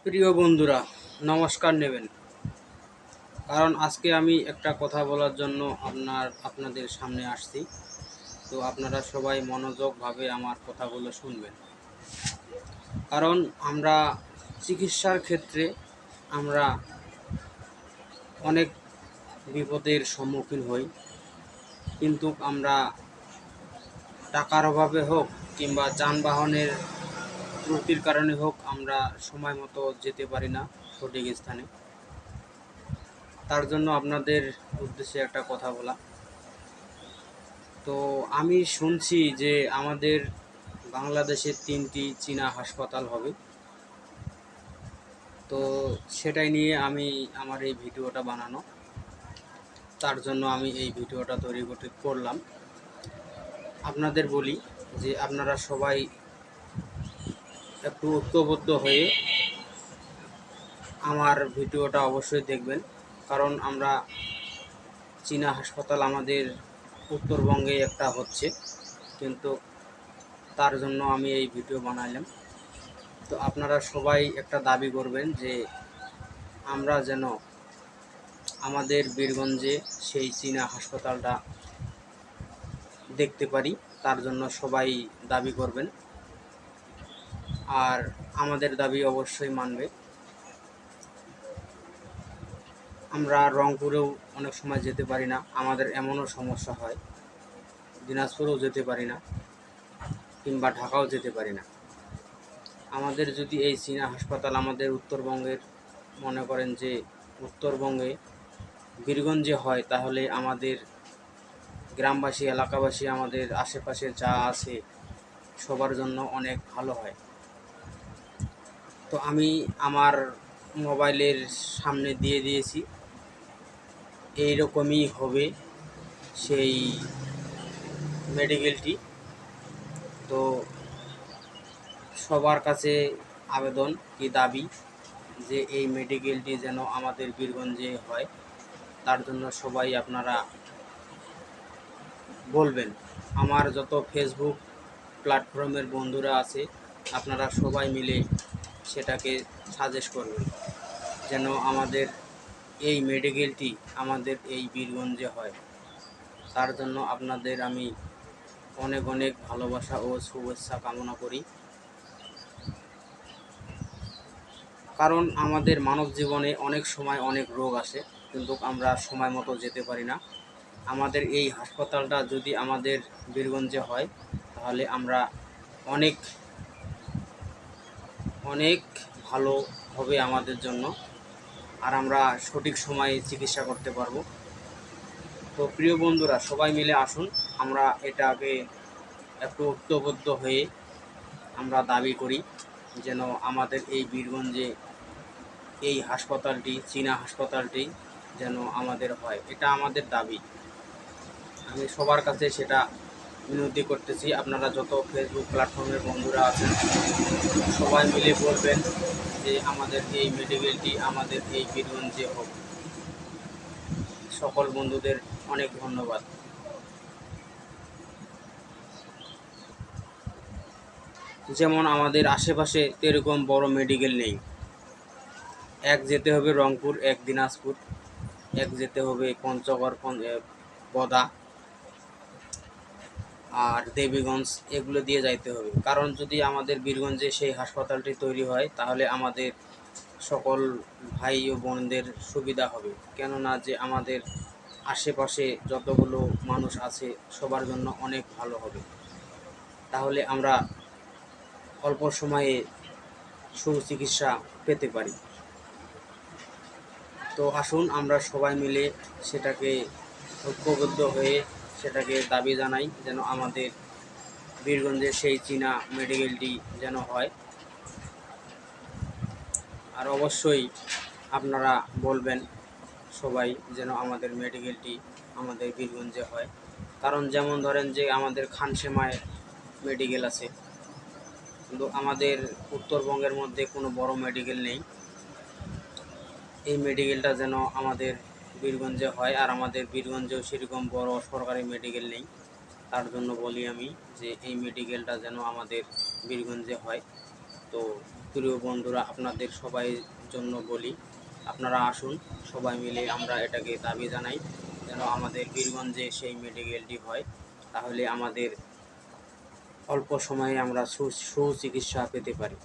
প্রিয় বন্ধুরা, নমস্কার নেবেন। কারণ আজকে আমি একটা কথা বলার জন্য আপনাদের সামনে আসছি। তো আপনারা সবাই মনোযোগভাবে আমার কথাগুলো শুনবেন। কারণ আমরা চিকিৎসার ক্ষেত্রে আমরা অনেক বিপদের সম্মুখীন হই, কিন্তু আমরা টাকার অভাবে হোক কিংবা যানবাহনের ত্রুটির কারণে হোক আমরা সময় মতো যেতে পারি না সঠিক স্থানে। তার জন্য আপনাদের উদ্দেশ্যে একটা কথা বলা। তো আমি শুনছি যে আমাদের বাংলাদেশে 3টি চীনা হাসপাতাল হবে। তো সেটাই নিয়ে আমি আমার এই ভিডিওটা বানানো। তার জন্য আমি এই ভিডিওটা তৈরি করলাম। আপনাদের বলি যে আপনারা সবাই একটু ঐক্যবদ্ধ হয়ে আমার ভিডিওটা অবশ্যই দেখবেন। কারণ আমরা চীনা হাসপাতাল আমাদের উত্তরবঙ্গে একটা হচ্ছে, কিন্তু তার জন্য আমি এই ভিডিও বানাইলাম। তো আপনারা সবাই একটা দাবি করবেন যে আমরা যেন আমাদের বীরগঞ্জে সেই চীনা হাসপাতালটা দেখতে পারি। তার জন্য সবাই দাবি করবেন, আর আমাদের দাবি অবশ্যই মানবে। আমরা রংপুরেও অনেক সময় যেতে পারি না, আমাদের এমনও সমস্যা হয়। দিনাজপুরেও যেতে পারি না, কিংবা ঢাকাও যেতে পারি না। আমাদের যদি এই চীনা হাসপাতাল আমাদের উত্তরবঙ্গের, মনে করেন যে উত্তরবঙ্গে বীরগঞ্জে হয়, তাহলে আমাদের গ্রামবাসী, এলাকাবাসী, আমাদের আশেপাশে যা আছে সবার জন্য অনেক ভালো হয়। তো আমি আমার মোবাইলের সামনে দিয়ে দিয়েছি, এইরকমই হবে সেই মেডিকেলটি। তো সবার কাছে আবেদন কি দাবি যে এই মেডিকেলটি যেন আমাদের বীরগঞ্জে হয়। তার জন্য সবাই আপনারা বলবেন। আমার যত ফেসবুক প্ল্যাটফর্মের বন্ধুরা আছে, আপনারা সবাই মিলে সেটাকে সাজেস্ট করবেন যেন আমাদের এই মেডিকেলটি আমাদের এই বীরগঞ্জে হয়। তার জন্য আপনাদের আমি অনেক অনেক ভালোবাসা ও শুভেচ্ছা কামনা করি। কারণ আমাদের মানব জীবনে অনেক সময় অনেক রোগ আসে, কিন্তু আমরা সময় মতো যেতে পারি না। আমাদের এই হাসপাতালটা যদি আমাদের বীরগঞ্জে হয়, তাহলে আমরা অনেক অনেক ভালো হবে আমাদের জন্য, আর আমরা সঠিক সময়ে চিকিৎসা করতে পারবো। তো প্রিয় বন্ধুরা, সবাই মিলে আসুন, আমরা এটাকে একটু ঐক্যবদ্ধ হয়ে আমরা দাবি করি যেন আমাদের এই বীরগঞ্জে এই হাসপাতালটি, চীনা হাসপাতালটি যেন আমাদের হয়। এটা আমাদের দাবি। আমি সবার কাছে সেটা বিনতি করতেছি। আপনারা যত ফেসবুক প্ল্যাটফর্মের বন্ধুরা আছেন সবাই মিলে বলবেন যে আমাদের এই মেডিকেলটি আমাদের এই বীরগঞ্জে হোক। সকল বন্ধুদের অনেক ধন্যবাদ। যেমন আমাদের আশেপাশে এরকম বড় মেডিকেল নেই। এক যেতে হবে রংপুর, এক দিনাজপুর, এক যেতে হবে পঞ্চগড়, বদা আর দেবীগঞ্জ, এগুলো দিয়ে যাইতে হবে। কারণ যদি আমাদের বীরগঞ্জে সেই হাসপাতালটি তৈরি হয়, তাহলে আমাদের সকল ভাই ও বোনদের সুবিধা হবে। কেননা যে আমাদের আশেপাশে যতগুলো মানুষ আছে সবার জন্য অনেক ভালো হবে। তাহলে আমরা অল্প সময়ে সুচিকিৎসা পেতে পারি। তো আসুন আমরা সবাই মিলে সেটাকে ঐক্যবদ্ধ হয়ে সেটাকে দাবি জানাই যেন আমাদের বীরগঞ্জের সেই চীনা মেডিকেলটি যেন হয়। আর অবশ্যই আপনারা বলবেন সবাই যেন আমাদের মেডিকেলটি আমাদের বীরগঞ্জে হয়। কারণ যেমন ধরেন যে আমাদের খানসেমায় মেডিকেল আছে, কিন্তু আমাদের উত্তরবঙ্গের মধ্যে কোনো বড় মেডিকেল নেই। এই মেডিকেলটা যেন আমাদের বীরগঞ্জে হয়, আর আমাদের বীরগঞ্জেও সেরকম বড় সরকারি মেডিকেল নেই। তার জন্য বলি আমি যে এই মেডিকেলটা যেন আমাদের বীরগঞ্জে হয়। তো প্রিয় বন্ধুরা, আপনাদের সবাই জন্য বলি, আপনারা আসুন, সবাই মিলে আমরা এটাকে দাবি জানাই যেন আমাদের বীরগঞ্জে সেই মেডিকেলটি হয়। তাহলে আমাদের অল্প সময়ে আমরা সুচিকিৎসা পেতে পারি।